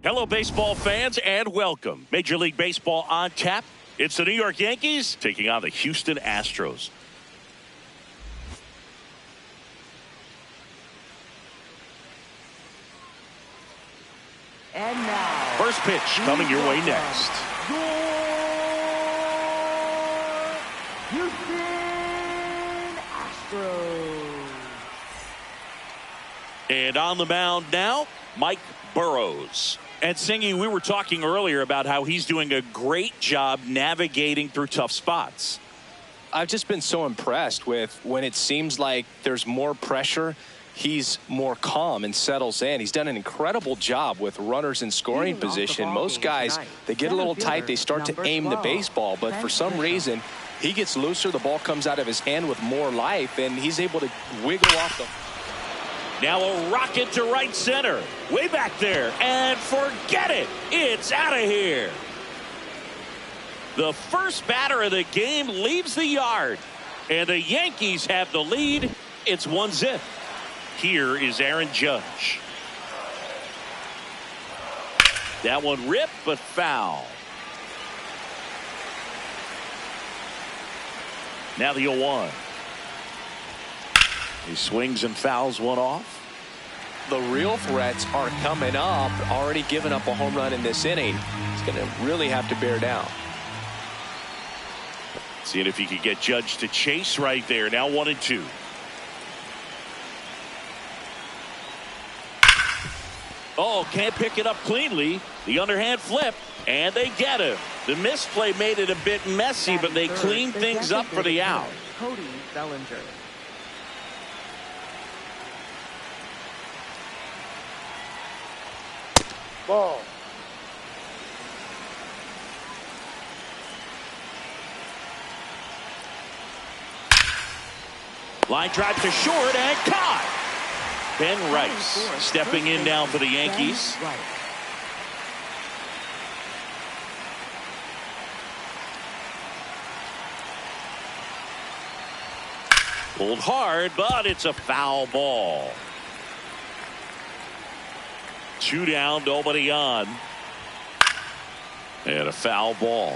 Hello, baseball fans, and welcome. Major League Baseball on tap. It's the New York Yankees taking on the Houston Astros. And now, first pitch coming your way next. Houston Astros. And on the mound now, Mike Burrows. And Singy, we were talking earlier about how he's doing a great job navigating through tough spots. I've just been so impressed with when it seems like there's more pressure, he's more calm and settles in. He's done an incredible job with runners in scoring position. Most guys, they get a little tight, they start to aim the baseball, but for some reason, he gets looser, the ball comes out of his hand with more life, and he's able to wiggle off the... Now a rocket to right center. Way back there. And forget it. It's out of here. The first batter of the game leaves the yard. And the Yankees have the lead. It's 1-0. Here is Aaron Judge. That one ripped, but foul. Now the 0-1. He swings and fouls one off. The real threats are coming up. Already given up a home run in this inning. He's going to really have to bear down. Seeing if he could get Judge to chase right there. Now 1-2. Oh, can't pick it up cleanly. The underhand flip, and they get him. The misplay made it a bit messy, but they cleaned things up for the out. Cody Bellinger. Ball. Line drive to short and caught. Ben Rice stepping in now for the Yankees. Pulled hard, but it's a foul ball. 2 down, nobody on. And a foul ball.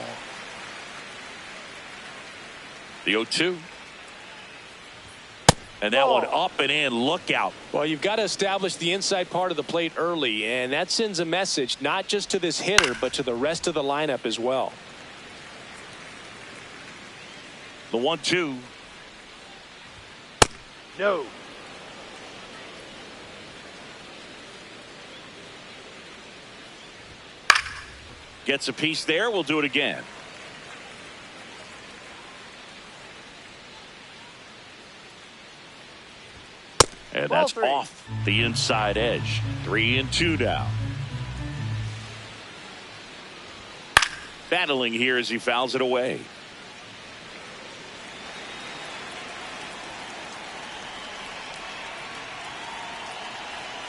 The 0-2. And that one up and in. Look out. Well, you've got to establish the inside part of the plate early, and that sends a message not just to this hitter, but to the rest of the lineup as well. The 1-2. No. Gets a piece there. We'll do it again. And that's off the inside edge. 3-2 now. Battling here as he fouls it away.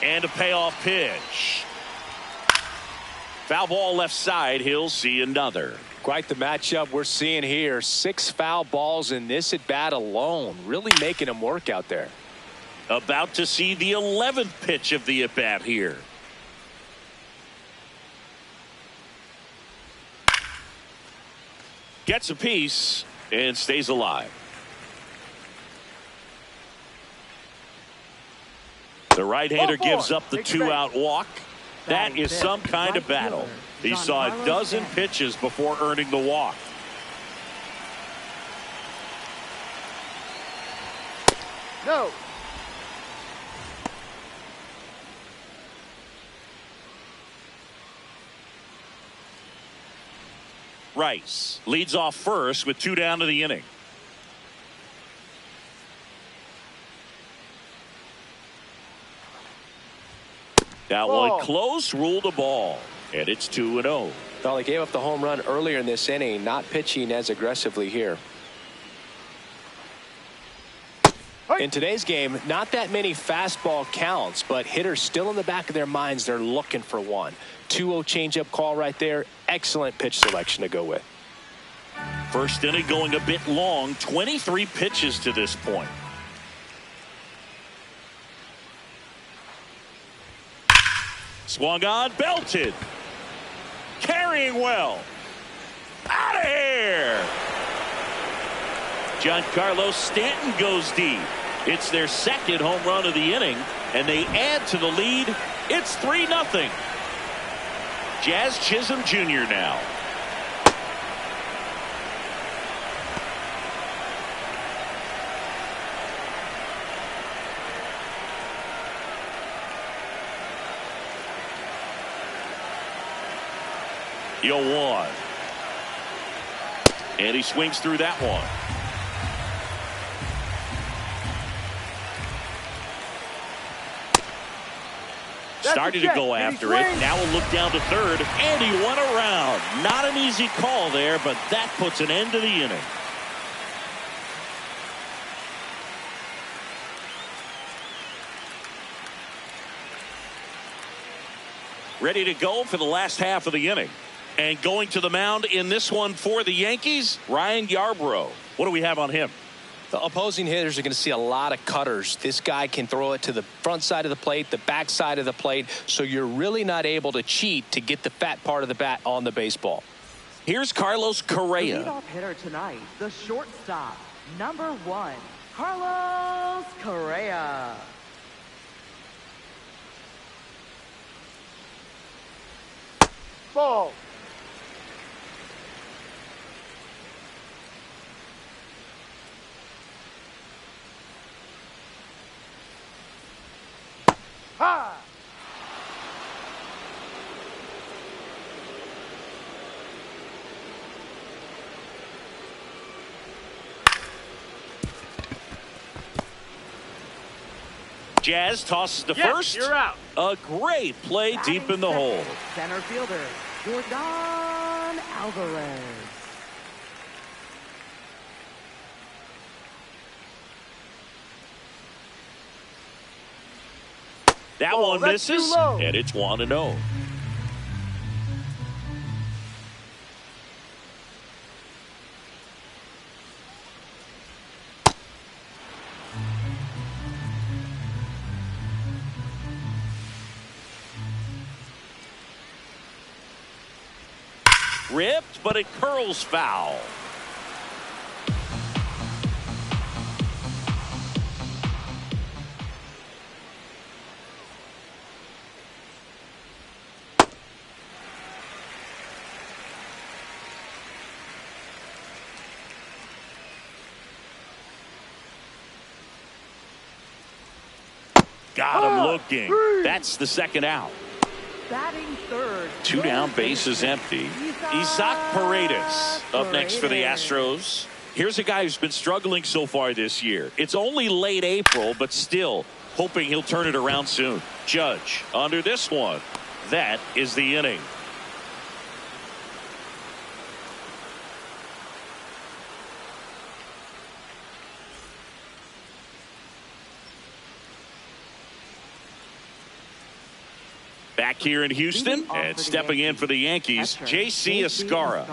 And a payoff pitch. Foul ball left side. He'll see another. Quite the matchup we're seeing here. 6 foul balls in this at bat alone. Really making him work out there. About to see the 11th pitch of the at bat here. Gets a piece and stays alive. The right-hander gives up the 2-out walk. That is some kind of battle. He saw a dozen pitches before earning the walk. No. Rice leads off first with 2 down to the inning. That one close, ruled a ball, and it's 2-0. Well, he gave up the home run earlier in this inning, not pitching as aggressively here. In today's game, not that many fastball counts, but hitters still in the back of their minds, they're looking for one. 2-0 changeup call right there. Excellent pitch selection to go with. First inning going a bit long, 23 pitches to this point. Swung on, belted. Carrying well. Out of here. Giancarlo Stanton goes deep. It's their second home run of the inning, and they add to the lead. It's 3-0. Jazz Chisholm Jr. now. You'll one. And he swings through that one. Started to go after it. Now we'll look down to third. And he went around. Not an easy call there, but that puts an end to the inning. Ready to go for the last half of the inning. And going to the mound in this one for the Yankees, Ryan Yarbrough. What do we have on him? The opposing hitters are going to see a lot of cutters. This guy can throw it to the front side of the plate, the back side of the plate, so you're really not able to cheat to get the fat part of the bat on the baseball. Here's Carlos Correa. The leadoff hitter tonight, the shortstop, #1, Carlos Correa. Ball. Ha! Jazz tosses to first. You're out. A great play deep in the hole. Center fielder, Jordan Alvarez. That Oh, one that's too misses, low. and it's 1-0. Ripped, but it curls foul. Got him looking. That's the second out. Batting third. Two down, bases empty. Isaac Paredes up next for the Astros. Here's a guy who's been struggling so far this year. It's only late April, but still hoping he'll turn it around soon. Judge under this one. That is the inning. Back here in Houston and stepping in for the Yankees, J.C. Escara.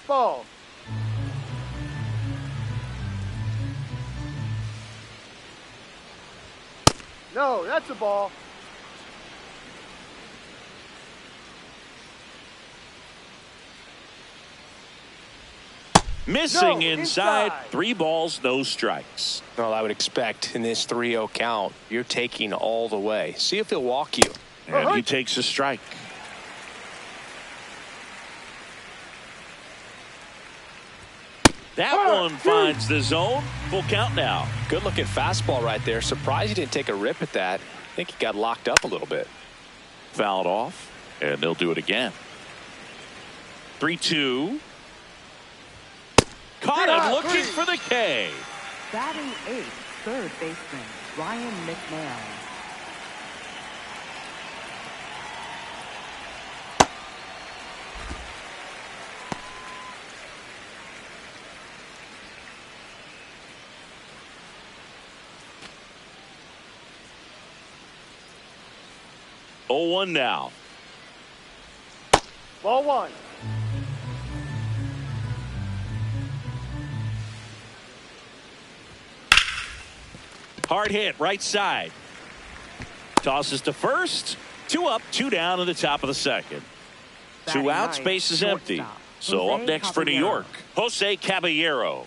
Ball. No, that's a ball. Missing No, inside. inside. 3 balls, no strikes. Well, I would expect in this 3-0 count, you're taking all the way. See if he'll walk you. And he takes a strike. That one finds the zone. Full count now. Good looking fastball right there. Surprised he didn't take a rip at that. I think he got locked up a little bit. Fouled off, and they'll do it again. 3-2. Caught him looking for the K. Batting eighth, third baseman, Ryan McMahon. Oh, 1 now. Ball 1. Hard hit right side. Tosses to first. 2 up, 2 down in the top of the second. 2 out, space is empty. So up next for New York, Jose Caballero.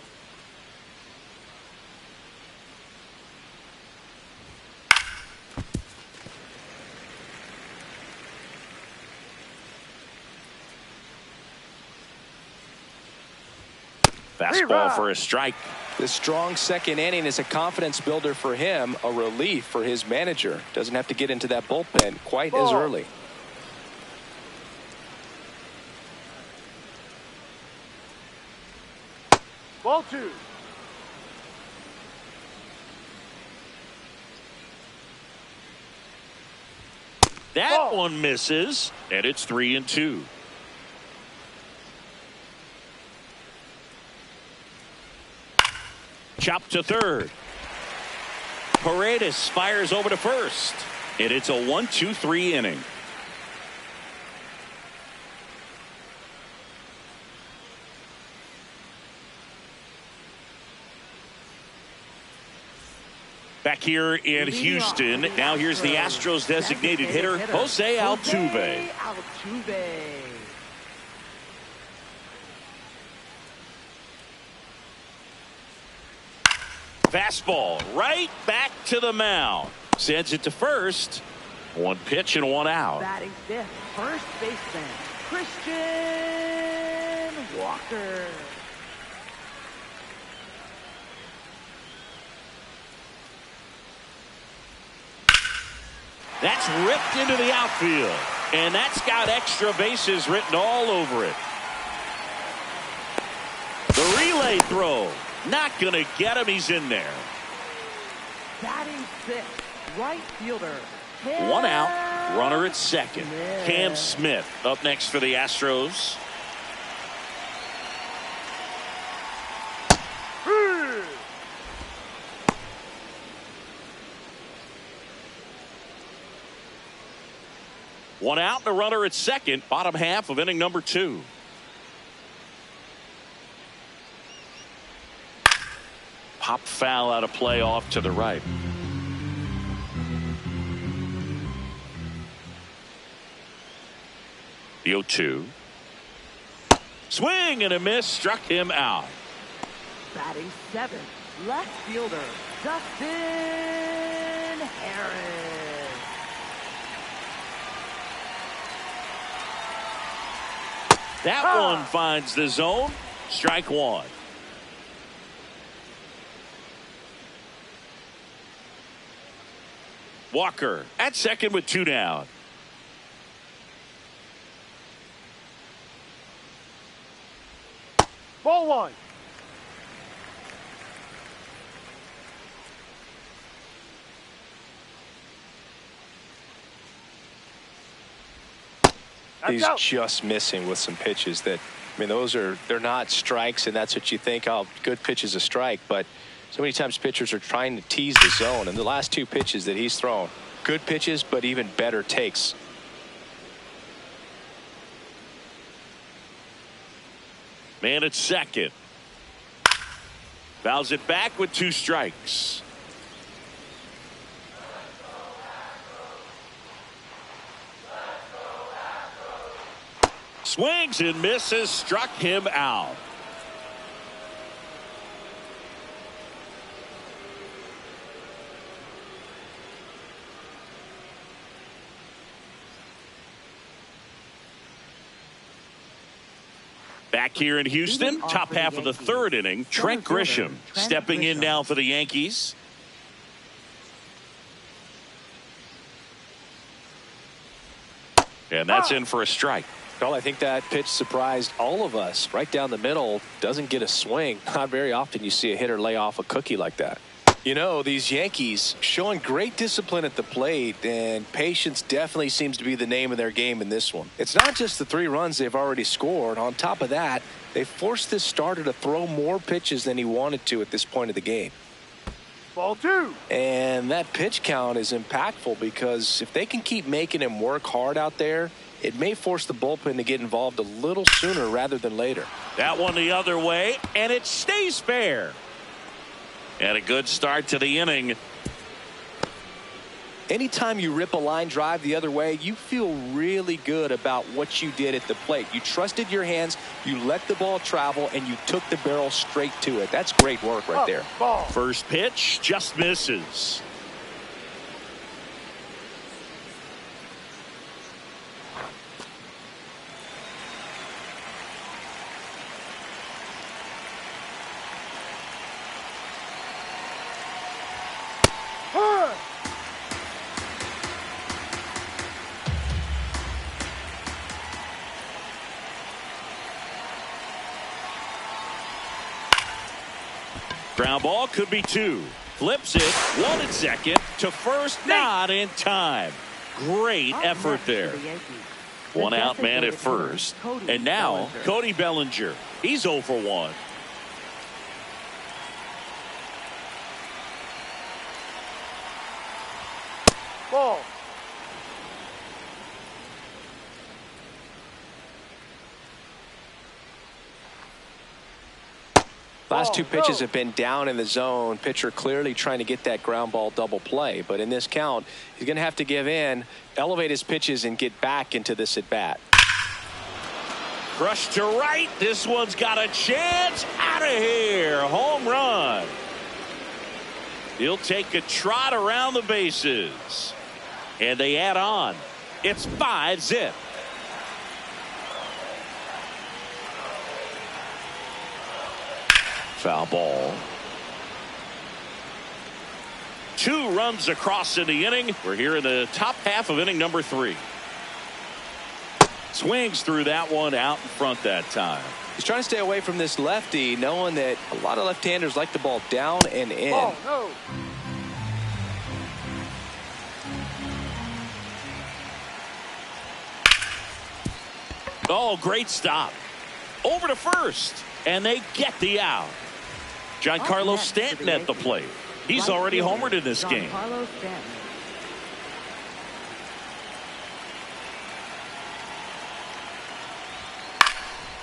Fastball for a strike. This strong second inning is a confidence builder for him, a relief for his manager. Doesn't have to get into that bullpen quite as early. Ball 2. That one misses, and it's 3-2. Chop to third. Paredes fires over to first, and it's a 1-2-3 inning. Back here in Houston, now here's the Astros designated hitter, Jose Altuve. Fastball right back to the mound. Sends it to first. 1 pitch and 1 out. Batting fifth, first baseman, Christian Walker. That's ripped into the outfield. And that's got extra bases written all over it. The relay throw. Not going to get him. He's in there. Batting sixth, right fielder. 1 out. Runner at second. Cam Smith up next for the Astros. One out and a runner at second. Bottom half of inning number 2. Pop foul out of play off to the right. The 0-2. Swing and a miss. Struck him out. Batting seventh, left fielder, Dustin Harris. That one finds the zone. Strike 1. Walker at second with 2 down. Ball 1. He's just missing with some pitches that, I mean, they're not strikes, and that's what you think, oh, good pitch is a strike, but so many times pitchers are trying to tease the zone, and the last 2 pitches that he's thrown, good pitches, but even better takes. Man at second. Fouls it back with 2 strikes. Swings and misses. Struck him out. Back here in Houston, top half of the 3rd inning, Trent Grisham stepping in now for the Yankees. And that's in for a strike. Well, I think that pitch surprised all of us. Right down the middle, doesn't get a swing. Not very often you see a hitter lay off a cookie like that. You know, these Yankees showing great discipline at the plate, and patience definitely seems to be the name of their game in this one. It's not just the 3 runs they've already scored. On top of that, they forced this starter to throw more pitches than he wanted to at this point of the game. Ball 2. And that pitch count is impactful because if they can keep making him work hard out there, it may force the bullpen to get involved a little sooner rather than later. That one the other way, and it stays fair. And a good start to the inning Anytime you rip a line drive the other way, you feel really good about what you did at the plate. You trusted your hands, you let the ball travel, and you took the barrel straight to it. That's great work right there. Ball. First pitch just misses. Ground ball could be two. Flips it. One at second. To first. Not in time. Great effort there. One out man at first. And now Cody Bellinger. He's 0 for 1. Ball. Last two pitches have been down in the zone. Pitcher clearly trying to get that ground ball double play. But in this count, he's going to have to give in, elevate his pitches, and get back into this at bat. Crushed to right. This one's got a chance. Out of here. Home run. He'll take a trot around the bases. And they add on. It's 5-zip. Foul ball. 2 runs across in the inning. We're here in the top half of inning number 3. Swings through that one out in front that time. He's trying to stay away from this lefty, knowing that a lot of left-handers like the ball down and in. Ball, no. Oh, great stop. Over to first. And they get the out. Giancarlo Stanton at the plate. He's already homered in this game.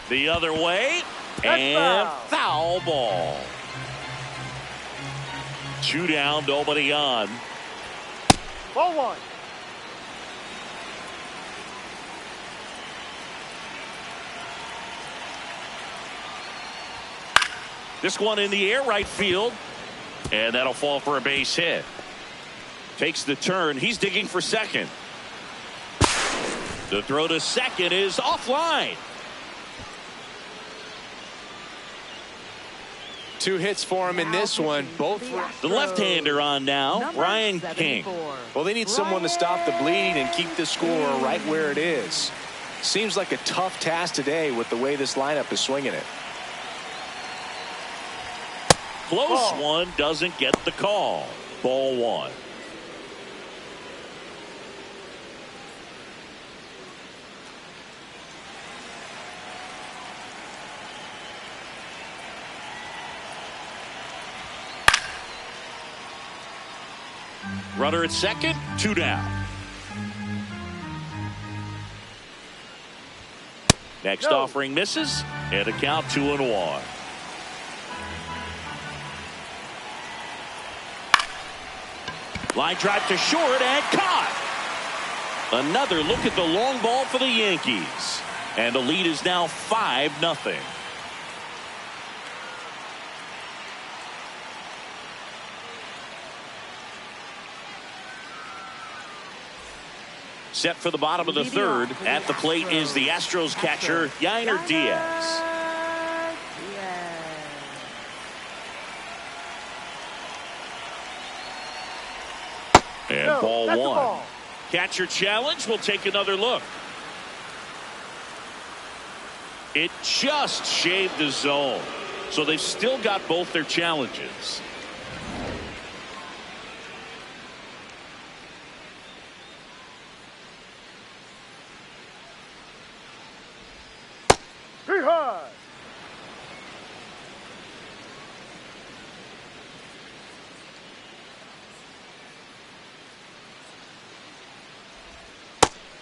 The other way. And foul ball. 2 down, nobody on. Ball 1. This one in the air, right field. And that'll fall for a base hit. Takes the turn. He's digging for second. The throw to second is offline. 2 hits for him in this one. Both the left-hander on now, Ryan King. Well, they need someone to stop the bleeding and keep the score right where it is. Seems like a tough task today with the way this lineup is swinging it. Close one, doesn't get the call. Ball 1. Runner at second, 2 down. Next offering misses, and a count 2-1. Line drive to short and caught. Another look at the long ball for the Yankees. And the lead is now 5-0. Set for the bottom of the third. At the plate is the Astros catcher, Yainer Diaz. And ball 1. Catcher challenge. We'll take another look. It just shaved the zone. So they've still got both their challenges.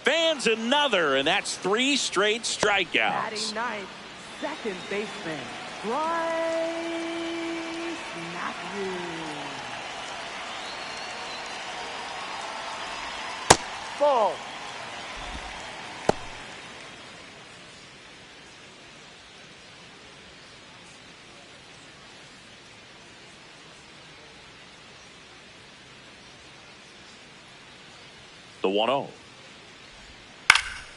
Fans another, and that's 3 straight strikeouts. Batting ninth, second baseman, Bryce Matthews. Ball. The 1-0.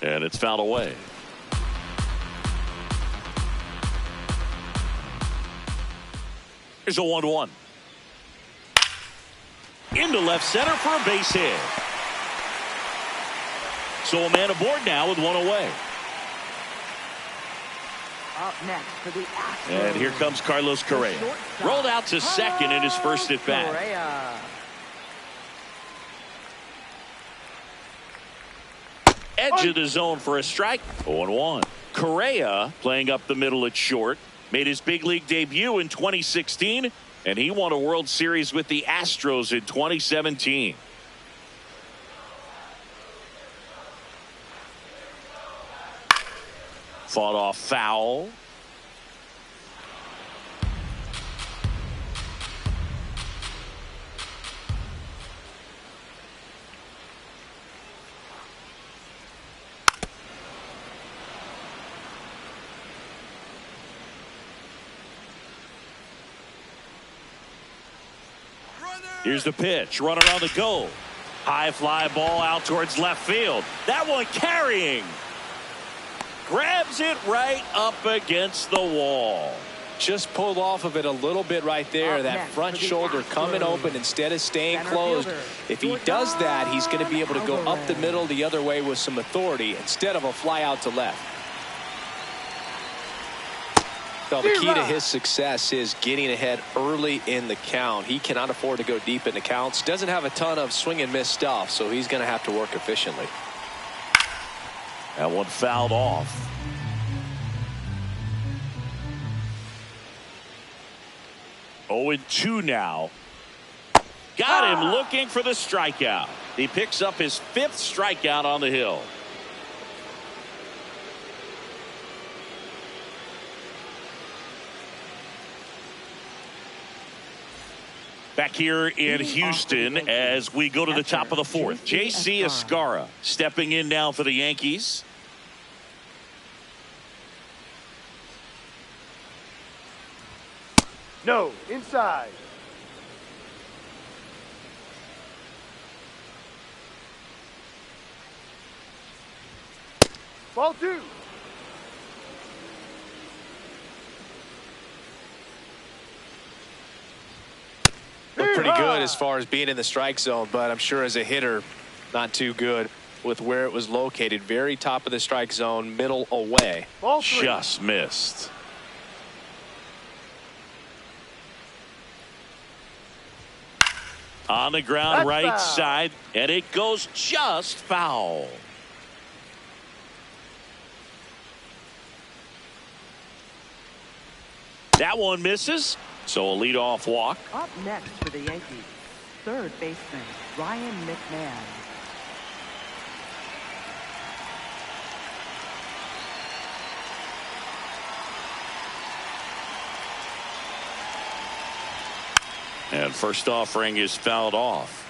And it's fouled away. Here's a 1-1. Into left center for a base hit. So a man aboard now with one away. Up next for the Astros. And here comes Carlos Correa. Rolled out to second in his first at bat. Correa. Edge of the zone for a strike. 0-1. Correa playing up the middle at short. Made his big league debut in 2016, and he won a World Series with the Astros in 2017. Fought off foul. Here's the pitch. Runner on the go. High fly ball out towards left field. That one carrying. Grabs it right up against the wall. Just pulled off of it a little bit right there. That front shoulder coming open instead of staying closed. If he does that, he's going to be able to go up the middle the other way with some authority instead of a fly out to left. Well, the key to his success is getting ahead early in the count. He cannot afford to go deep in the counts. Doesn't have a ton of swing and miss stuff, so he's going to have to work efficiently. That one fouled off. Oh, 2 now. Got him looking for the strikeout. He picks up his 5th strikeout on the hill. Back here in Houston as we go to the top of the 4th. J.C. Escara stepping in now for the Yankees. No, inside. Ball 2. Looked pretty good as far as being in the strike zone, but I'm sure as a hitter, not too good with where it was located. Very top of the strike zone, middle away. Ball 3. Just missed. On the ground, That's right foul. side, and it goes just foul. That one misses, so a leadoff walk. Up next for the Yankees, third baseman Ryan McMahon. And first offering is fouled off.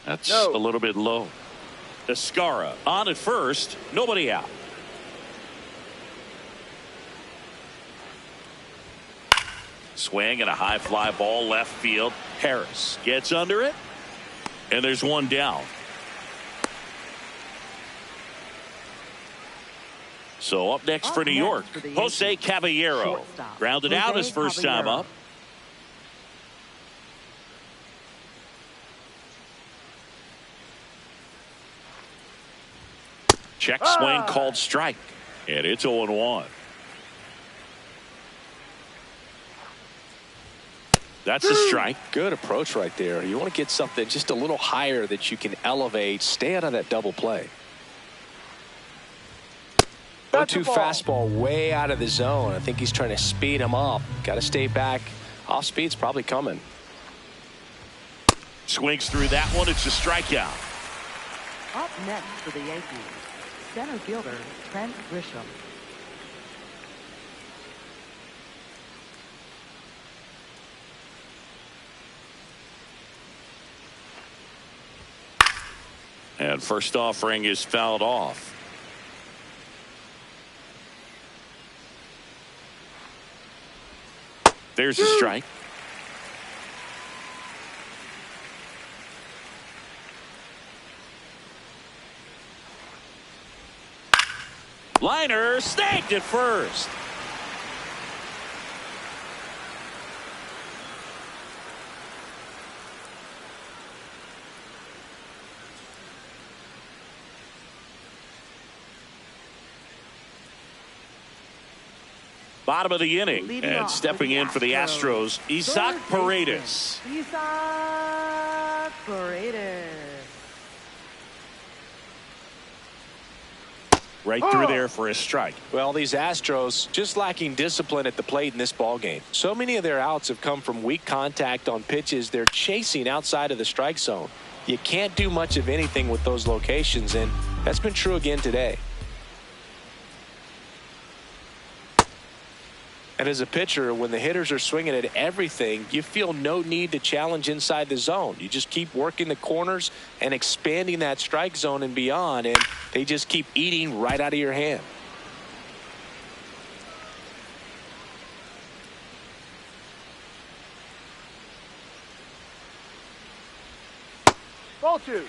That's a little bit low. Escara on at first, nobody out. Swing and a high fly ball left field. Harris gets under it, and there's one down. So up next for New York, Jose Caballero. Grounded out his first time up. Check swing called strike, and it's 0-1. That's a strike. Good approach right there. You want to get something just a little higher that you can elevate. Stay out of that double play. 0-2 fastball way out of the zone. I think he's trying to speed him up. Got to stay back. Off speed's probably coming. Swings through that one. It's a strikeout. Up next for the Yankees, center fielder Trent Grisham. And first offering is fouled off. There's a strike. Liner snagged at first. Bottom of the inning, and stepping in for the Astros, Isaac Paredes. Isaac Paredes. Right through there for a strike. Well, these Astros just lacking discipline at the plate in this ball game. So many of their outs have come from weak contact on pitches they're chasing outside of the strike zone. You can't do much of anything with those locations, and that's been true again today. And as a pitcher, when the hitters are swinging at everything, you feel no need to challenge inside the zone. You just keep working the corners and expanding that strike zone and beyond, and they just keep eating right out of your hand. Ball 2.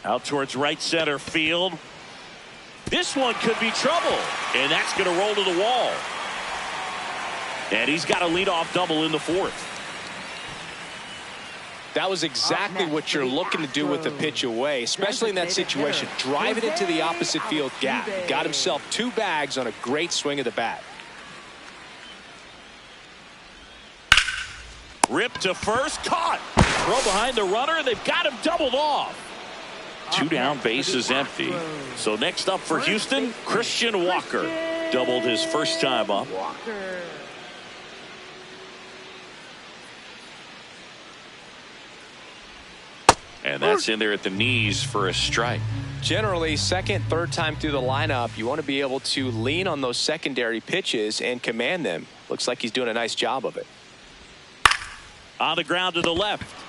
Out towards right center field. This one could be trouble, and that's going to roll to the wall. And he's got a leadoff double in the fourth. That was exactly what you're looking to do with the pitch away, especially in that situation. Drive it into the opposite field gap. Got himself 2 bags on a great swing of the bat. Ripped to first, caught. Throw behind the runner, and they've got him doubled off. 2 down, bases empty. So next up for Houston, Christian Walker. Doubled his first time up. And that's in there at the knees for a strike. Generally, second, third time through the lineup, you want to be able to lean on those secondary pitches and command them. Looks like he's doing a nice job of it. On the ground to the left.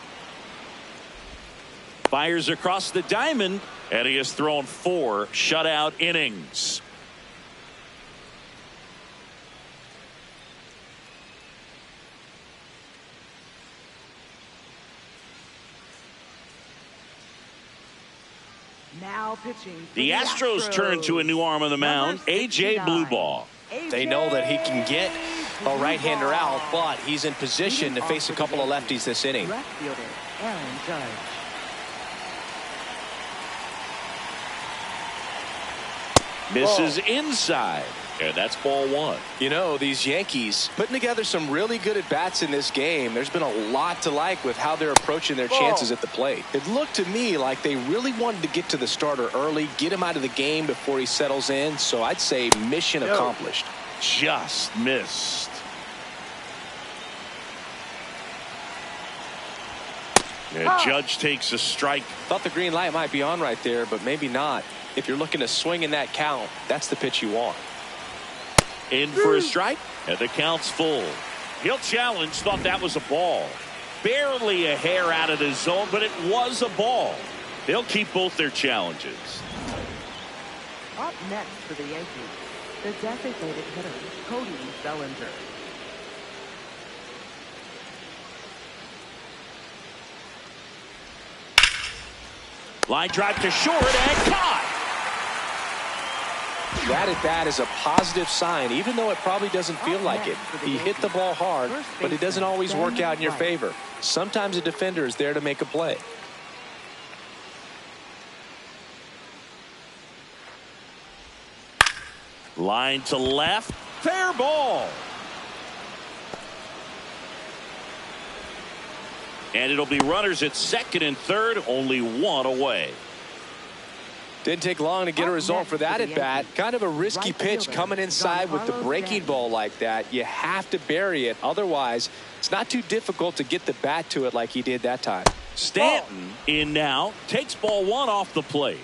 Fires across the diamond, and he has thrown 4 shutout innings. Now pitching. The Astros turn to a new arm on the mound, A.J. Blueball. They know that he can get a right-hander out, but he's in position to face a couple of lefties this inning. Left fielder Aaron Judge. Misses inside, and that's ball 1. You know, these Yankees putting together some really good at-bats in this game. There's been a lot to like with how they're approaching their chances at the plate. It looked to me like they really wanted to get to the starter early, get him out of the game before he settles in. So I'd say mission accomplished. Just missed. And Judge takes a strike. Thought the green light might be on right there, but maybe not. If you're looking to swing in that count, that's the pitch you want. In for a strike, and the count's full. He'll challenge, thought that was a ball. Barely a hair out of the zone, but it was a ball. They'll keep both their challenges. Up next for the Yankees, the designated hitter, Cody Bellinger. Line drive to short and caught. That at bat is a positive sign, even though it probably doesn't feel like it. He hit the ball hard, but it doesn't always work out in your favor. Sometimes a defender is there to make a play. Line to left, fair ball. And it'll be runners at second and third, only 1 away. Didn't take long to get a result for that at bat. Kind of a risky pitch coming inside with the breaking ball like that. You have to bury it. Otherwise, it's not too difficult to get the bat to it like he did that time. Stanton in now, takes ball 1 off the plate.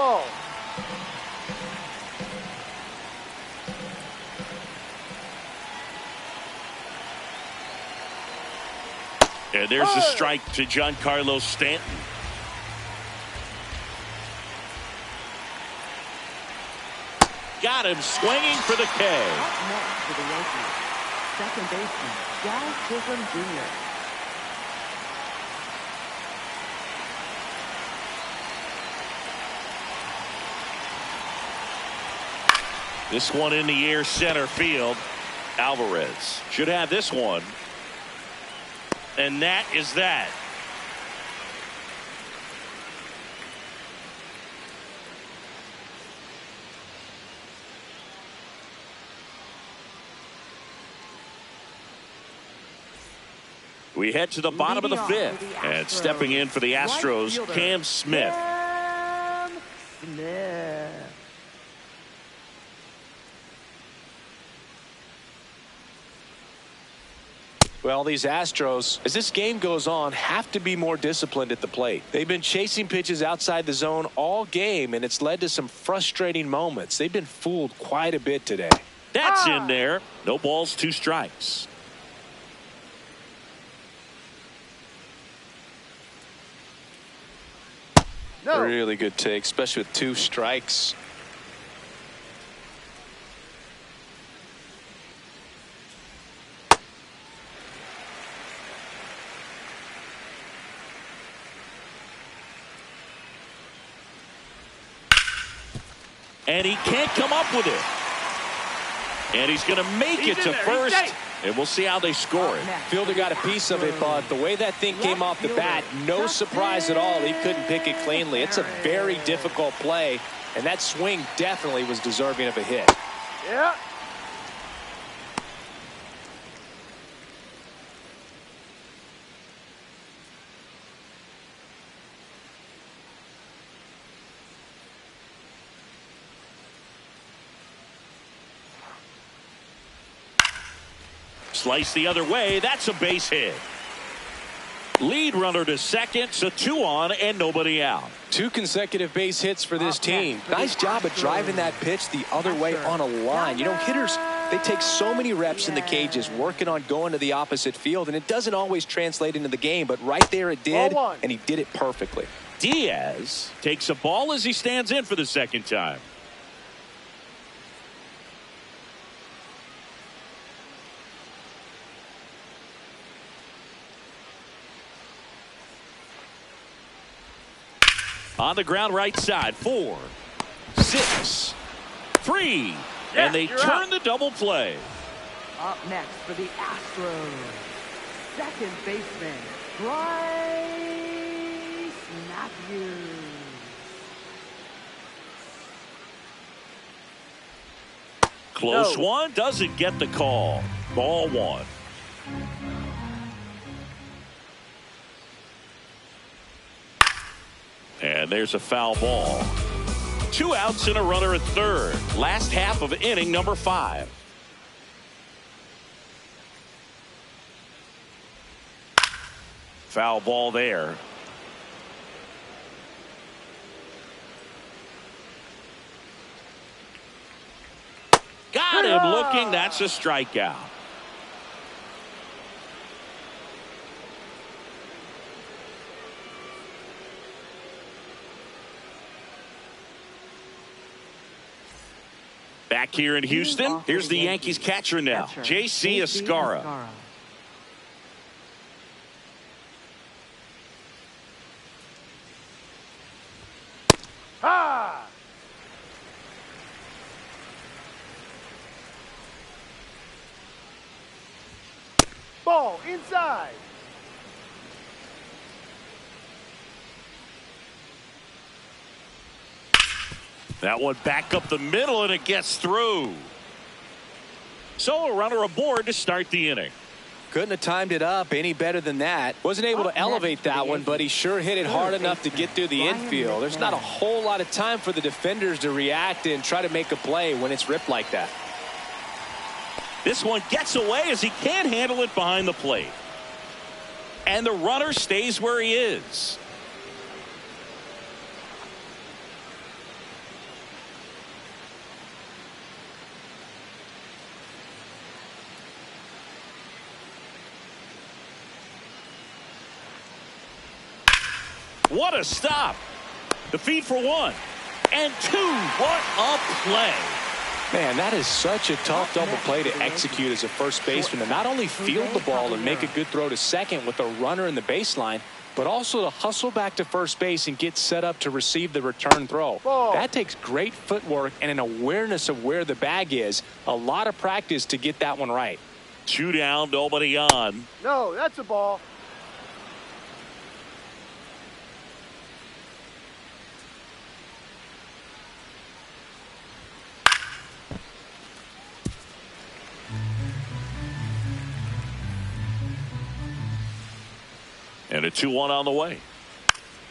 Ball. And there's the strike to Giancarlo Stanton. Got him swinging for the K. Up next for the Yankees, second baseman, Dallas Chisholm Jr. This one in the air, center field. Alvarez should have this one. And that is that. We head to the bottom of the fifth. And stepping in for the Astros, Cam Smith. Cam Smith. Well, these Astros, as this game goes on, have to be more disciplined at the plate. They've been chasing pitches outside the zone all game, and it's led to some frustrating moments. They've been fooled quite a bit today. That's in there. No balls, 2 strikes. No. Really good take, especially with 2 strikes. And he can't come up with it. And he's going to make it to first. And we'll see how they score it. Fielder got a piece of it, but the way that thing came off the bat, no surprise at all. He couldn't pick it cleanly. It's a very difficult play, and that swing definitely was deserving of a hit. Yeah. Slice the other way. That's a base hit. Lead runner to second, so 2 on and nobody out. 2 consecutive base hits for this team. Nice job of driving that pitch the other way on a line. You know, hitters, they take so many reps in the cages working on going to the opposite field, and it doesn't always translate into the game, but right there it did, and he did it perfectly. Diaz takes a ball as he stands in for the second time. On the ground, right side. 4, 6, 3. And they turn the double play. Up next for the Astros, second baseman, Bryce Matthews. Close one, doesn't get the call. Ball 1. And there's a foul ball. 2 outs and a runner at third. Last half of inning number 5. Foul ball there. Got him looking. That's a strikeout. Back here in Houston, here's the Yankees catcher now, J.C. Escara. Ha! Ball inside. That one back up the middle, and it gets through. So a runner aboard to start the inning. Couldn't have timed it up any better than that. Wasn't able to elevate that one, but he sure hit it hard enough to get through the infield. There's not a whole lot of time for the defenders to react and try to make a play when it's ripped like that. This one gets away as he can't handle it behind the plate. And the runner stays where he is. What a stop. The feed for 1 and 2. What a play. Man, that is such a tough double play to execute as a first baseman, to not only field the ball and make a good throw to second with a runner in the baseline, but also to hustle back to first base and get set up to receive the return throw. That takes great footwork and an awareness of where the bag is. A lot of practice to get that one right. 2 down, nobody on. No, that's a ball. And a 2-1 on the way.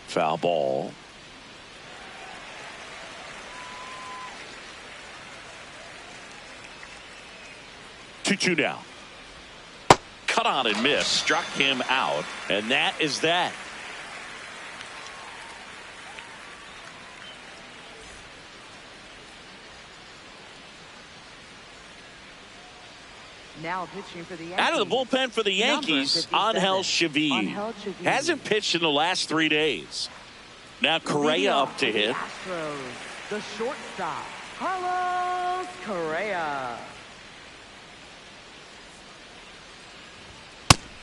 Foul ball. Two down. Cut on and miss. Struck him out. And that is that. Now pitching for the Yankees. Out of the bullpen for the Yankees, Angel Chevy. Hasn't pitched in the last 3 days. Now Correa up to hit. Astros, the shortstop, Carlos Correa.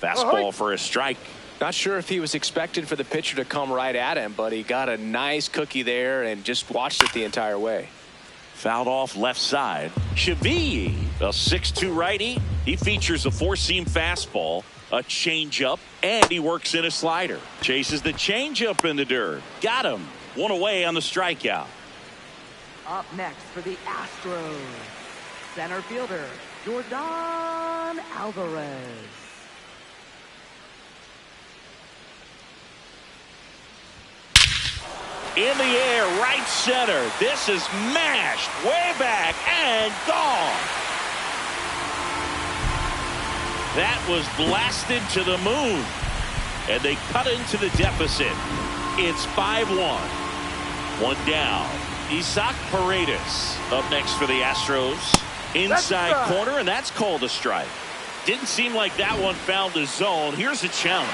Fastball for a strike. Not sure if he was expected for the pitcher to come right at him, but he got a nice cookie there and just watched it the entire way. Fouled off left side. Chevy, a 6'2 righty. He features a 4-seam fastball, a changeup, and he works in a slider. Chases the changeup in the dirt. Got him. 1 away on the strikeout. Up next for the Astros, center fielder, Jordan Alvarez. In the air, right center. This is mashed way back and gone. That was blasted to the moon. And they cut into the deficit. It's 5-1. 1 down. Isaac Paredes up next for the Astros. Inside corner, and that's called a strike. Didn't seem like that one found the zone. Here's a challenge.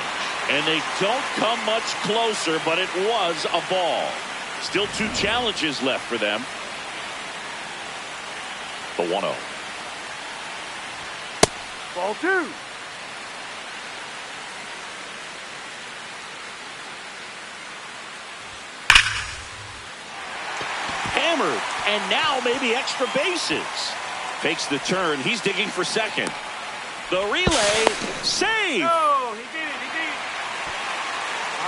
And they don't come much closer, but it was a ball. Still 2 challenges left for them. The 1-0. Ball 2. Hammered, and now maybe extra bases. Takes the turn. He's digging for second. The relay, save. No, he did it.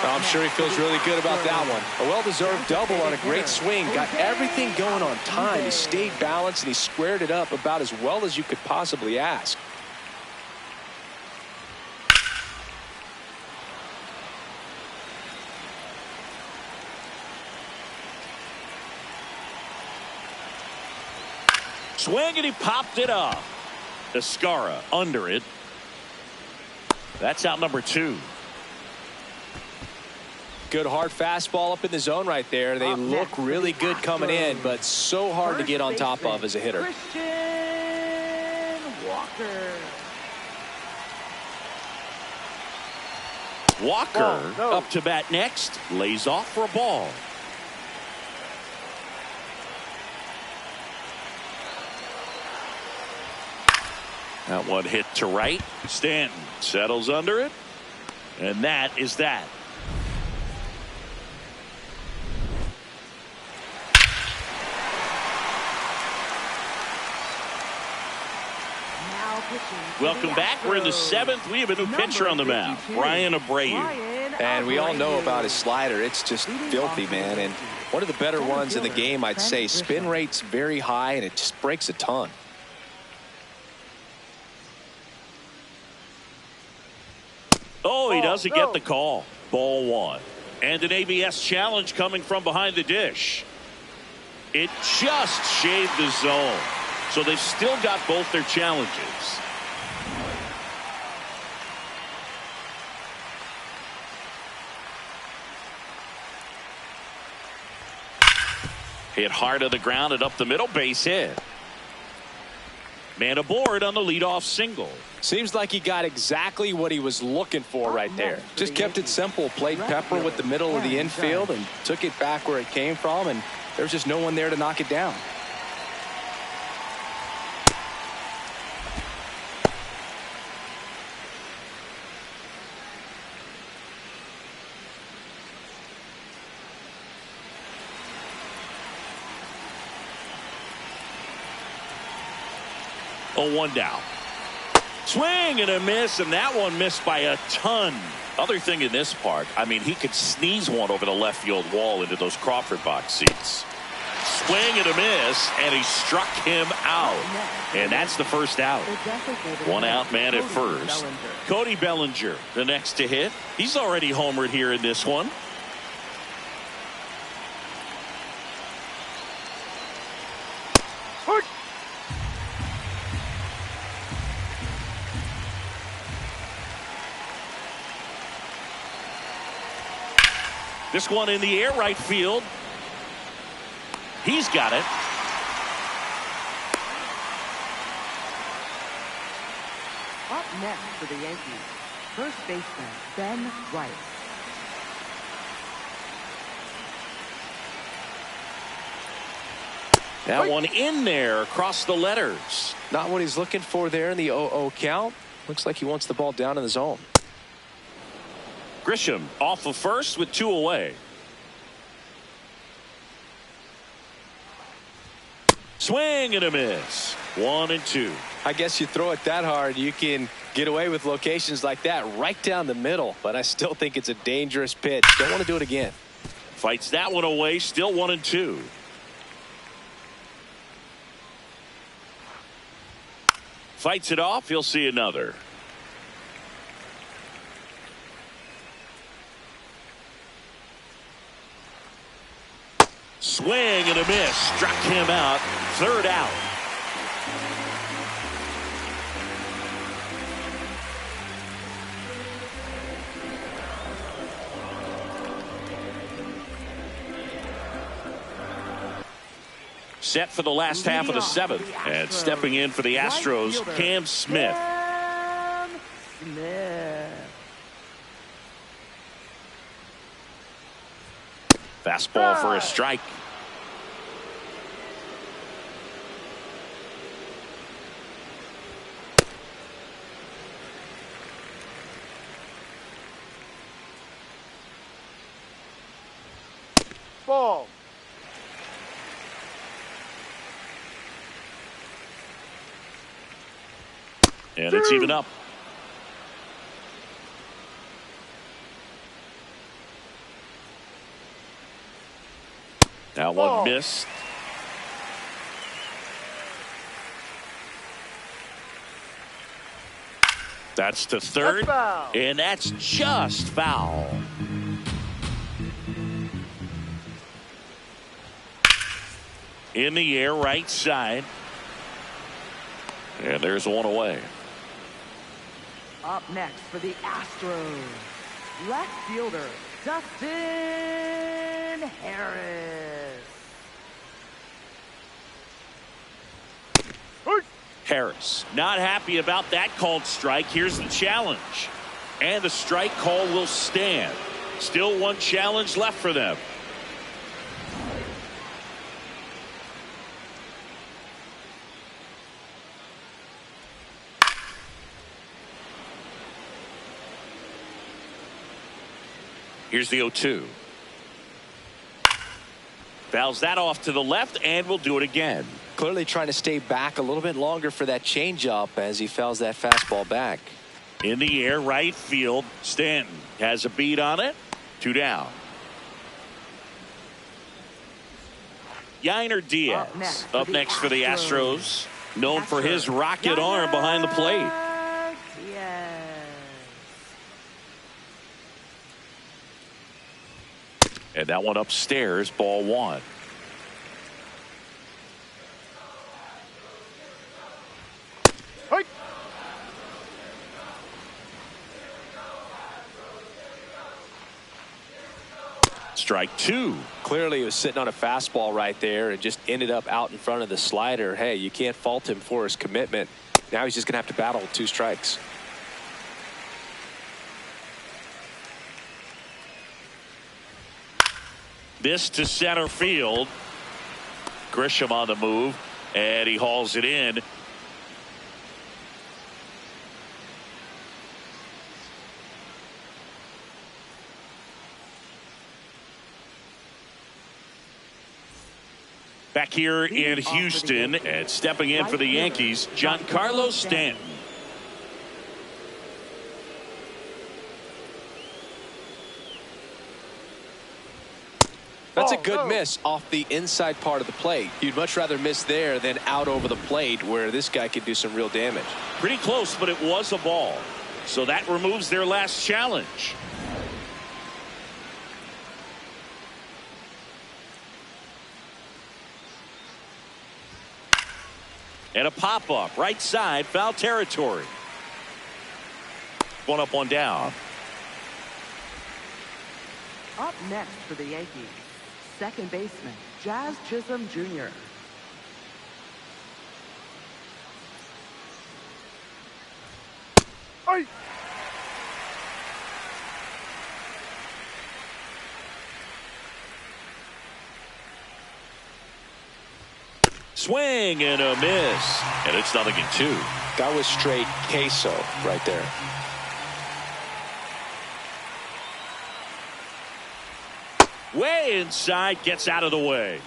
I'm sure he feels really good about that one. A well-deserved double on a great swing. Got everything going on time. He stayed balanced and he squared it up about as well as you could possibly ask. Swing, and he popped it up. Escara under it. That's out number 2. Good hard fastball up in the zone right there. They look really good coming in, but so hard to get on top of as a hitter. Walker up to bat next. Lays off for a ball. That one hit to right. Stanton settles under it. And that is that. Welcome back. We're in the 7th. We have a new pitcher on the mound, Ryan Abreu. And we all know about his slider. It's just filthy, man. And one of the better ones in the game, I'd say. Spin rate's very high, and it just breaks a ton. Oh, he doesn't get the call. Ball 1. And an ABS challenge coming from behind the dish. It just shaved the zone. So they've still got both their challenges. Hit hard to the ground and up the middle, base hit. Man aboard on the leadoff single. Seems like he got exactly what he was looking for right there. Just kept it simple, played pepper with the middle of the infield and took it back where it came from, and there's just no one there to knock it down. Oh, 1 down. Swing and a miss, and that one missed by a ton. Other thing in this part, I mean, he could sneeze one over the left field wall into those Crawford box seats. Swing and a miss, and he struck him out. And that's the first out. 1 out man at first. Cody Bellinger, the next to hit. He's already homered here in this one. This one in the air, right field. He's got it. Up next for the Yankees, first baseman Ben White. That one in there across the letters. Not what he's looking for there in the 0-0 count. Looks like he wants the ball down in the zone. Grisham off of first with 2 away. Swing and a miss. 1 and 2. I guess you throw it that hard, you can get away with locations like that right down the middle. But I still think it's a dangerous pitch. Don't want to do it again. Fights that one away. Still 1 and 2. Fights it off. He'll see another. Swing and a miss. Struck him out. 3rd out. Set for the last half of the 7th. And stepping in for the Astros, Cam Smith. Fastball for a strike. Ball. And it's even up. That one missed. That's to 3rd. And that's just foul. In the air, right side. And there's 1 away. Up next for the Astros, left fielder Dustin Harris. Harris not happy about that called strike. Here's the challenge. And the strike call will stand. Still 1 challenge left for them. Here's the 0-2. Fouls that off to the left, and we'll do it again. Clearly trying to stay back a little bit longer for that changeup as he fouls that fastball back. In the air, right field. Stanton has a beat on it. 2 down. Yainer Diaz up next for the Astros. Known for his rocket arm behind the plate. And that one upstairs, ball 1. Strike two. Clearly he was sitting on a fastball right there and just ended up out in front of the slider. Hey, you can't fault him for his commitment. Now he's just going to have to battle with 2 strikes. This to center field. Grisham on the move, and he hauls it in. Back here in Houston, and stepping in for the Yankees, Giancarlo Stanton. That's a good miss off the inside part of the plate. You'd much rather miss there than out over the plate, where this guy could do some real damage. Pretty close, but it was a ball. So that removes their last challenge. And a pop-up, right side, foul territory. One up, one down. Up next for the Yankees, second baseman, Jazz Chisholm Jr. Hey! Swing and a miss. And it's 0-2. That was straight queso right there. Way inside, gets out of the way.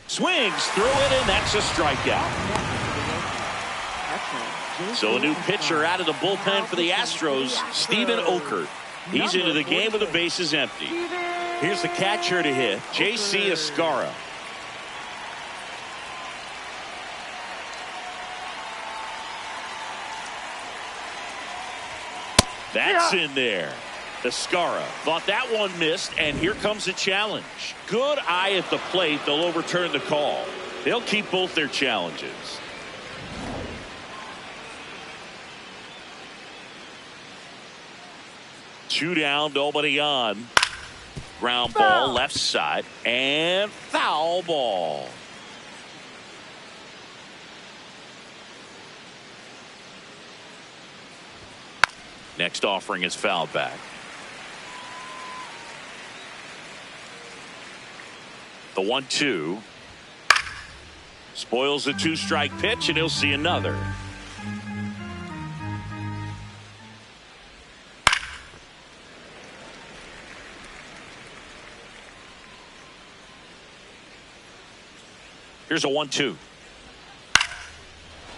Swings through it, and that's a strikeout. So a new pitcher out of the bullpen for the Astros, Stephen Okert. He's into the game with the bases empty. Here's the catcher to hit, J.C. Escara. That's in there. Escara thought that one missed, and here comes a challenge. Good eye at the plate. They'll overturn the call. They'll keep both their challenges. Two down, nobody on. Ground ball left side, and foul ball. Next offering is fouled back. The 1-2 spoils the 2-strike pitch, and he'll see another. Here's a 1-2.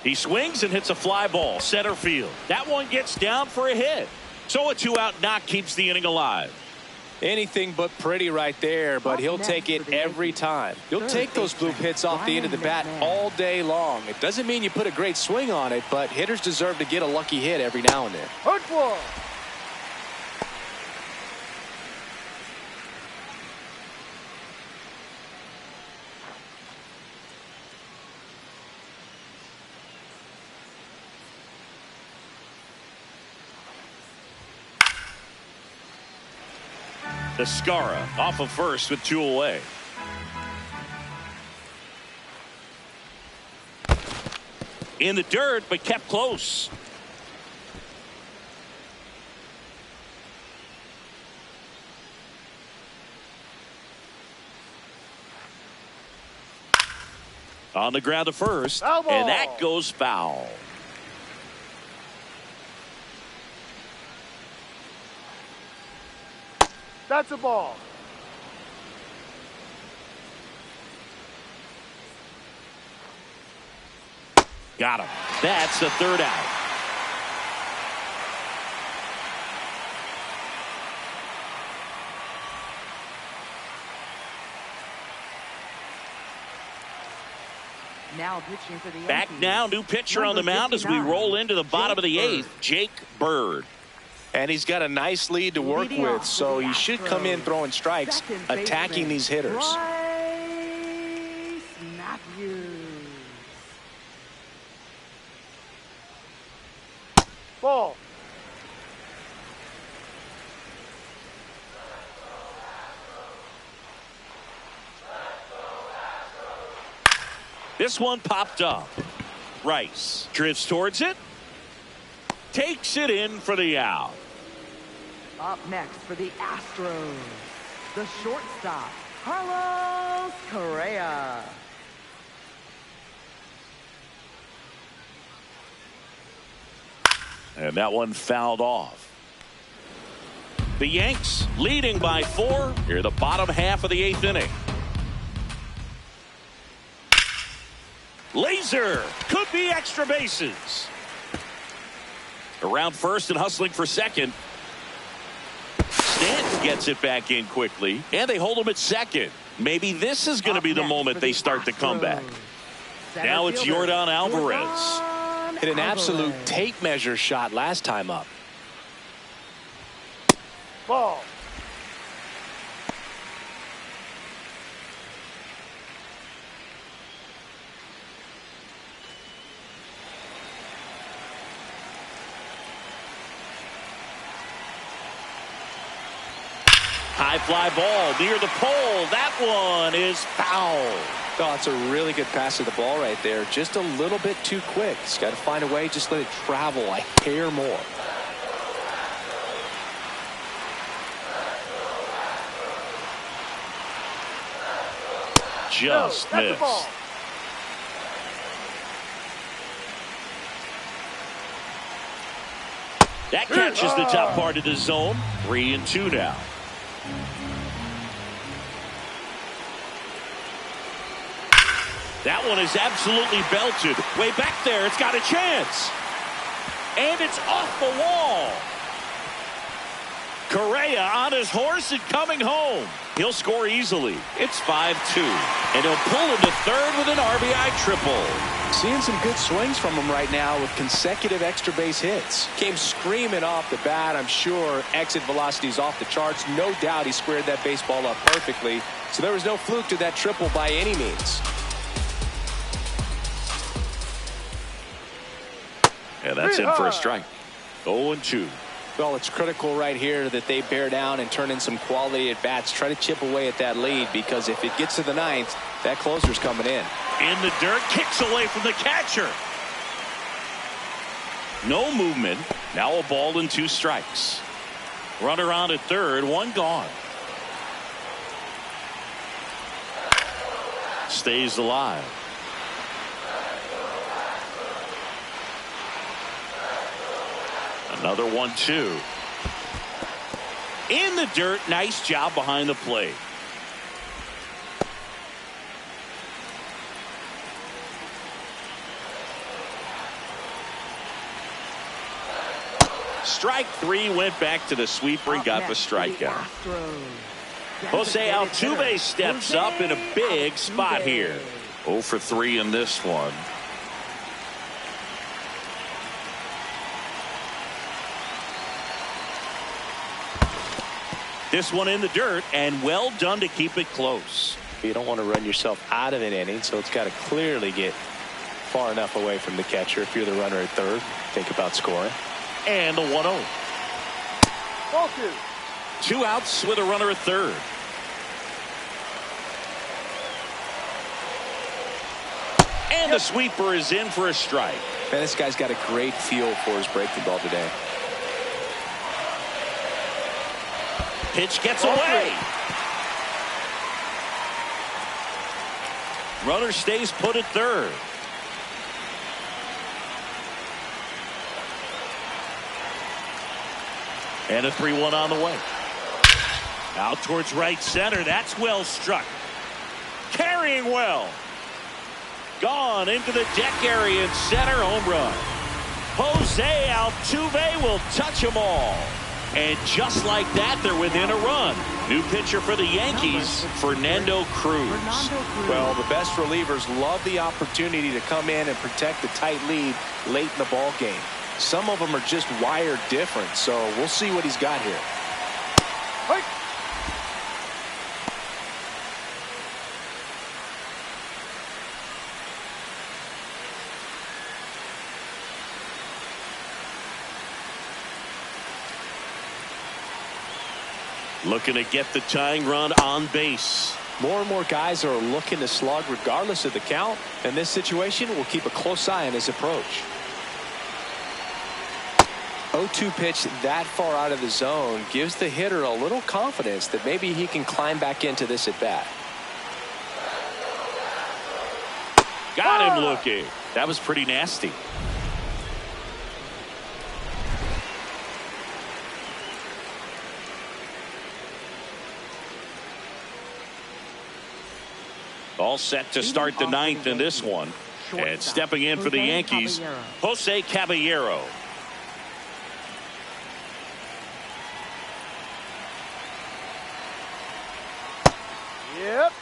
He swings and hits a fly ball, center field. That one gets down for a hit. So a 2-out knock keeps the inning alive. Anything but pretty right there, but he'll take it every time. You'll take those bloop hits off the end of the bat all day long. It doesn't mean you put a great swing on it, but hitters deserve to get a lucky hit every now and then. Hurt one. Escara off of first with 2 away. In the dirt, but kept close. On the ground to first, and that goes foul. That's a ball. Got him. That's the 3rd out. Now pitching for the Yankees. Back now, new pitcher on the mound as we roll into the bottom of the 8th, Jake Bird. And he's got a nice lead to work with, so he should come in throwing strikes, attacking these hitters. This one popped up. Rice drifts towards it. Takes it in for the out. Up next for the Astros, the shortstop, Carlos Correa. And that one fouled off. The Yanks leading by 4 here the bottom half of the 8th inning. Laser could be extra bases. Around first and hustling for second. Stanton gets it back in quickly, and they hold him at second. Maybe this is going to be the moment they start the comeback. Now it's Yordan Alvarez. Hit an absolute tape measure shot last time up. Ball. High fly ball near the pole. That one is foul. Oh, it's a really good pass to the ball right there. Just a little bit too quick. He's got to find a way. Just let it travel a hair more. Just that's missed. the ball. That catches the top part of the zone. 3-2 now. That one is absolutely belted. Way back there. It's got a chance. And it's off the wall. Correa on his horse and coming home. He'll score easily. It's 5-2. And he'll pull into third with an RBI triple. Seeing some good swings from him right now with consecutive extra base hits. Came screaming off the bat. I'm sure exit velocity's off the charts. No doubt he squared that baseball up perfectly. So there was no fluke to that triple by any means. And that's in for a strike. 0-2. Well, it's critical right here that they bear down and turn in some quality at bats. Try to chip away at that lead, because if it gets to the ninth, that closer's coming in. In the dirt, kicks away from the catcher. No movement. Now a ball and 2 strikes. Runner on at third, 1 gone. Stays alive. Another 1-2. In the dirt. Nice job behind the plate. Strike 3. Went back to the sweeper and got the strikeout. Jose Altuve steps up in a big spot here. 0 for 3 in this one. This one in the dirt, and well done to keep it close. You don't want to run yourself out of an inning, so it's got to clearly get far enough away from the catcher. If you're the runner at third, think about scoring. And the 1-0. Ball 2. 2 outs with a runner at third. And the sweeper is in for a strike. Man, this guy's got a great feel for his breaking ball today. Pitch gets away. Runner stays put at third. And a 3-1 on the way. Out towards right center. That's well struck. Carrying well. Gone into the deck area in center. Home run. Jose Altuve will touch them all. And just like that, they're within a run. New pitcher for the Yankees, Fernando Cruz. Well, the best relievers love the opportunity to come in and protect the tight lead late in the ball game. Some of them are just wired different, so we'll see what he's got here. Hey. Looking to get the tying run on base. More and more guys are looking to slug regardless of the count. In this situation, we'll keep a close eye on his approach. 0-2 pitch that far out of the zone gives the hitter a little confidence that maybe he can climb back into this at bat. Got him looking. That was pretty nasty. All set to start the ninth in this one. And stepping in for the Yankees, Jose Caballero. Yep.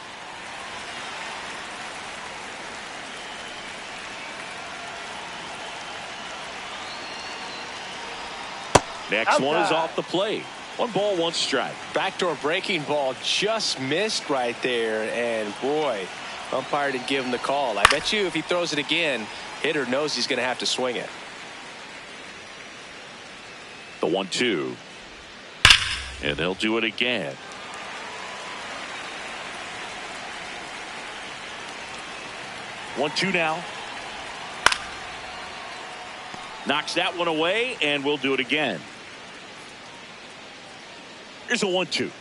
Next one is off the plate. 1 ball, 1 strike. Backdoor breaking ball just missed right there. And boy, umpire didn't give him the call. I bet you if he throws it again, hitter knows he's going to have to swing it. The 1-2. And they'll do it again. One, 2 now. Knocks that one away, and we'll do it again. Here's a 1-2.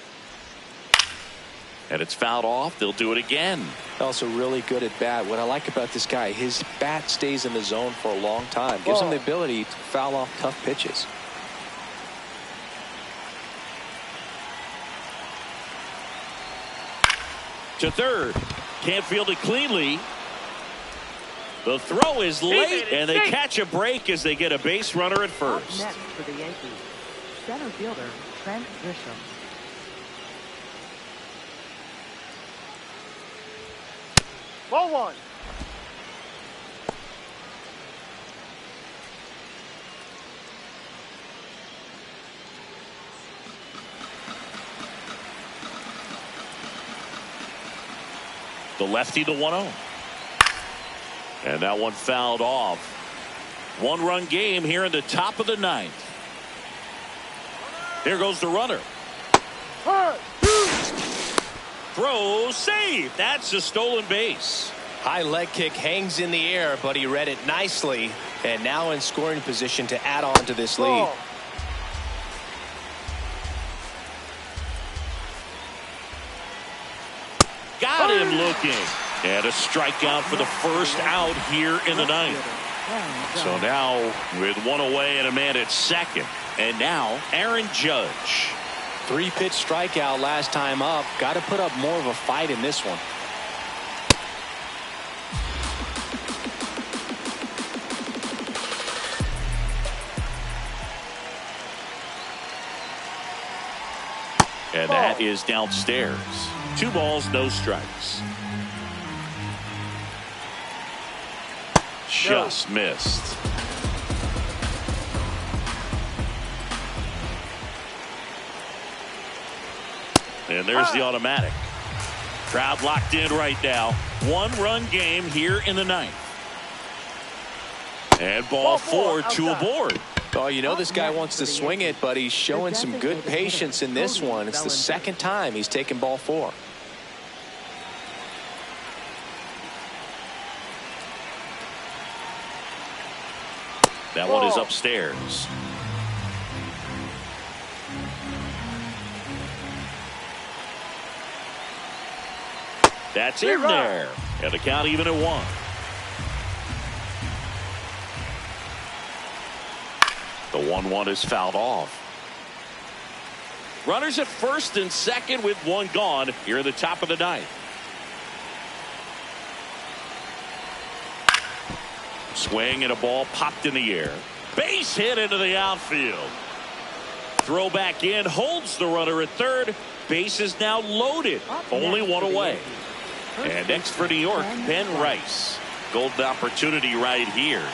And it's fouled off. They'll do it again. Also really good at bat. What I like about this guy, his bat stays in the zone for a long time. Gives him the ability to foul off tough pitches. To third. Can't field it cleanly. The throw is late, and they catch a break as they get a base runner at first. Up next for the Yankees, center fielder Trent Grisham. Ball 1. The lefty, the 1-0. And that one fouled off. 1-run game here in the top of the ninth. Here goes the runner. Throw, save. That's a stolen base. High leg kick hangs in the air, but he read it nicely. And now in scoring position to add on to this lead. Got him looking. And a strikeout for the first out here in the ninth. So now with 1 away and a man at second. And now Aaron Judge. 3-pitch strikeout last time up. Got to put up more of a fight in this one. And that is downstairs. 2 balls, no strikes. Just missed. And there's the automatic. Crowd locked in right now. 1-run game here in the ninth. And ball 4, 2 aboard. Oh, you know this guy wants to swing it, but he's showing some good patience in this one. It's the second time he's taken ball 4. That one is upstairs. That's in there. And the count even at 1. The 1-1 is fouled off. Runners at first and second with 1 gone here at the top of the ninth. Swing and a ball popped in the air. Base hit into the outfield. Throw back in, holds the runner at third. Base is now loaded. Only 1 away. And next for New York, Ben Rice. Golden opportunity right here.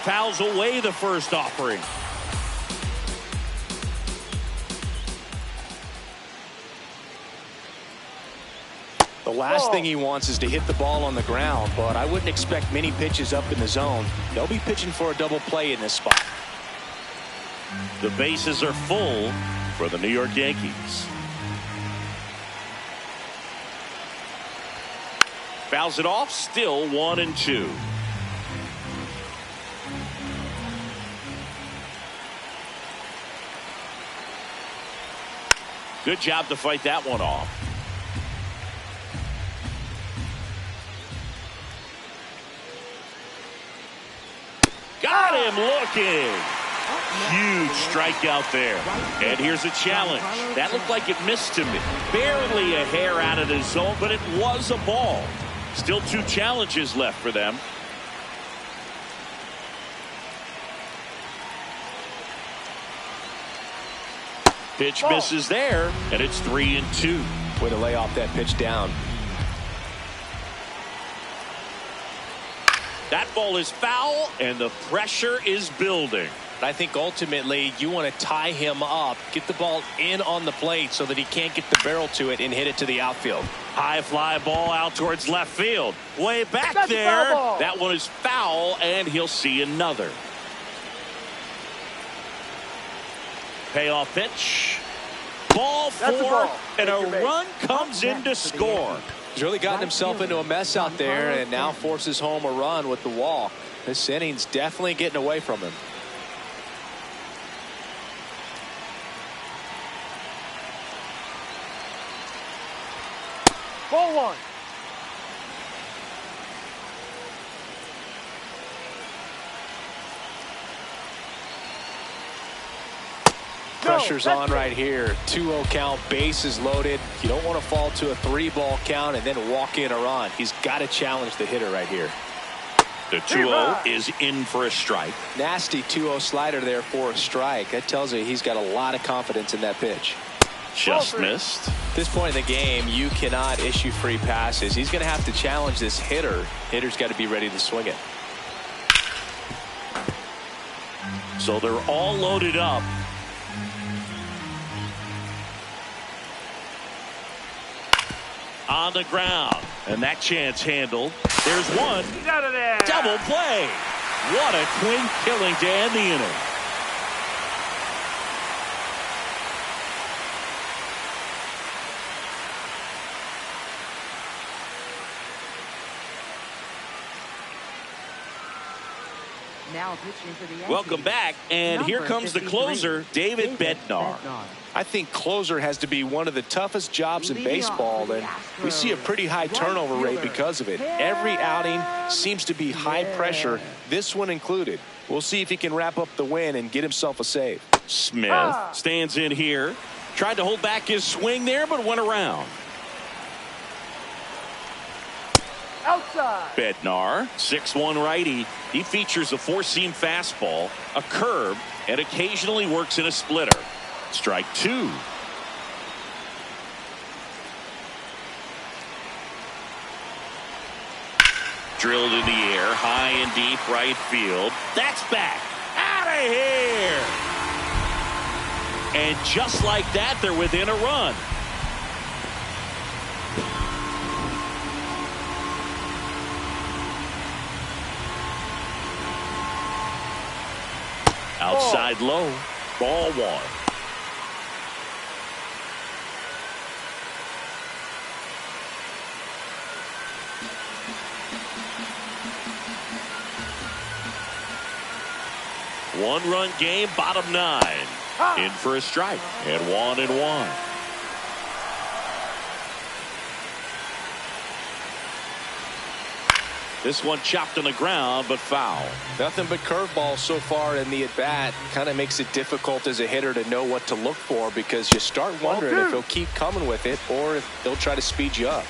Fouls away the first offering. The last thing he wants is to hit the ball on the ground, but I wouldn't expect many pitches up in the zone. They'll be pitching for a double play in this spot. The bases are full for the New York Yankees. Fouls it off, still 1-2. Good job to fight that one off. Got him looking. Huge strikeout there. And here's a challenge. That looked like it missed him. Barely a hair out of the zone, but it was a ball. Still 2 challenges left for them. Pitch misses there, and it's 3-2. Way to lay off that pitch down. That ball is foul, and the pressure is building. I think ultimately you want to tie him up, get the ball in on the plate so that he can't get the barrel to it and hit it to the outfield. High fly ball out towards left field. Way back That's there. a foul ball. That one is foul, and he'll see another. Payoff pitch. Ball That's a 4, ball. and Take your a base. run comes in to score. He's really gotten himself into a mess out there and now forces home a run with the walk. This inning's definitely getting away from him. Ball 1. Pressure's on right here. 2-0 count, bases loaded. You don't want to fall to a 3-ball count and then walk in a run. He's got to challenge the hitter right here. The 2-0 is in for a strike. Nasty 2-0 slider there for a strike. That tells you he's got a lot of confidence in that pitch. Just missed. At this point in the game, you cannot issue free passes. He's going to have to challenge this hitter. Hitter's got to be ready to swing it. So they're all loaded up. On the ground, and that chance handled. There's one. He's out of there. Double play. What a clean killing to end the inning. Now pitching for the Yankees. Welcome back, and here comes the closer, David Bednar. I think closer has to be one of the toughest jobs in baseball, and we see a pretty high turnover rate because of it. Every outing seems to be high pressure, this one included. We'll see if he can wrap up the win and get himself a save. Smith stands in here. Tried to hold back his swing there, but went around. Outside. Bednar, 6'1" righty. He features a 4-seam fastball, a curve, and occasionally works in a splitter. Strike 2. Drilled in the air, high and deep right field. That's back. Out of here. And just like that, they're within a run. Outside low. Ball 1. One-run game, bottom 9. In for a strike, and 1-1. This one chopped on the ground, but foul. Nothing but curveballs so far in the at-bat. Kind of makes it difficult as a hitter to know what to look for because you start wondering if he'll keep coming with it or if they'll try to speed you up.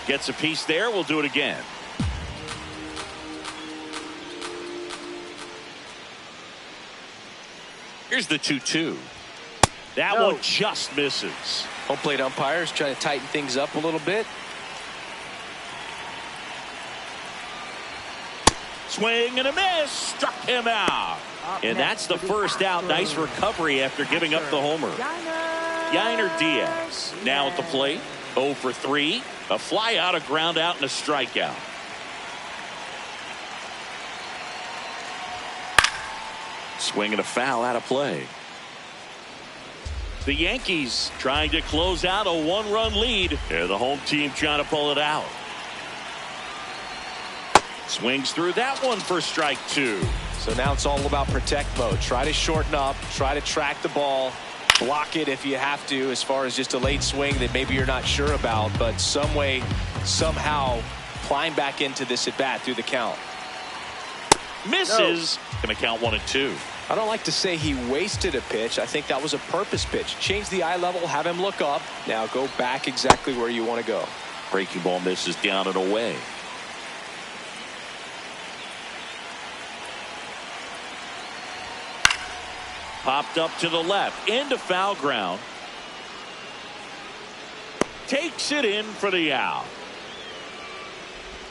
Gets a piece there. We'll do it again. Here's the 2-2. That one just misses. Home plate umpires trying to tighten things up a little bit. Swing and a miss. Struck him out. And that's the first out. Nice recovery after giving up the homer. Yainer Diaz now at the plate. 0 for 3. A fly out, a ground out, and a strikeout. Swing and a foul out of play. The Yankees trying to close out a one-run lead. They're the home team trying to pull it out. Swings through that one for strike 2. So now it's all about protect mode. Try to shorten up, try to track the ball, block it if you have to, as far as just a late swing that maybe you're not sure about, but some way, somehow climb back into this at bat through the count. Misses. Going to count 1-2. I don't like to say he wasted a pitch. I think that was a purpose pitch. Change the eye level, have him look up. Now go back exactly where you want to go. Breaking ball misses down and away. Popped up to the left into foul ground. Takes it in for the out.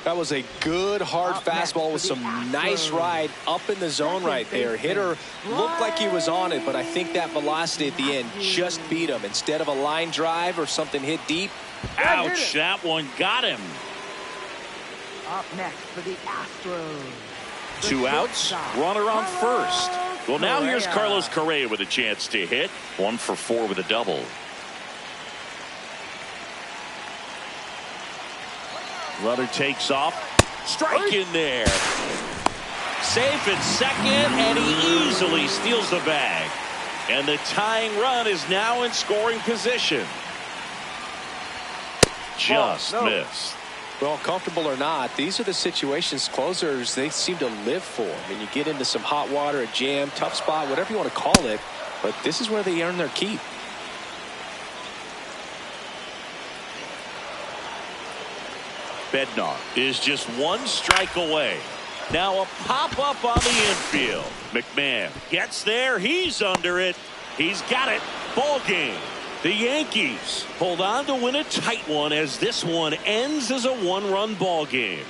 That was a good hard fastball with some nice ride up in the zone right there. Hitter looked like he was on it, but I think that velocity at the end just beat him. Instead of a line drive or something hit deep. Ouch, that one got him. Up next for the Astros. 2 outs, runner on first. Well, now here's Carlos Correa with a chance to hit. 1 for 4 with a double. Runner takes off. Strike in there. Safe at second, and he easily steals the bag. And the tying run is now in scoring position. Just missed. Well, comfortable or not, these are the situations closers they seem to live for. I mean, you get into some hot water, a jam, tough spot, whatever you want to call it, but this is where they earn their keep. Bednar is just 1 strike away. Now a pop-up on the infield. McMahon gets there. He's under it. He's got it. Ball game. The Yankees hold on to win a tight one as this one ends as a 1-run ball game.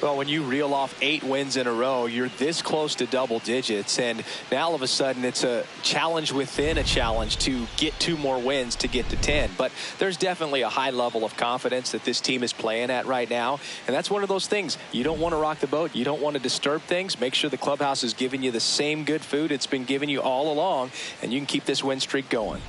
Well, when you reel off 8 wins in a row, you're this close to double digits, and now all of a sudden it's a challenge within a challenge to get 2 more wins to get to 10. But there's definitely a high level of confidence that this team is playing at right now, and that's one of those things. You don't want to rock the boat. You don't want to disturb things. Make sure the clubhouse is giving you the same good food it's been giving you all along, and you can keep this win streak going.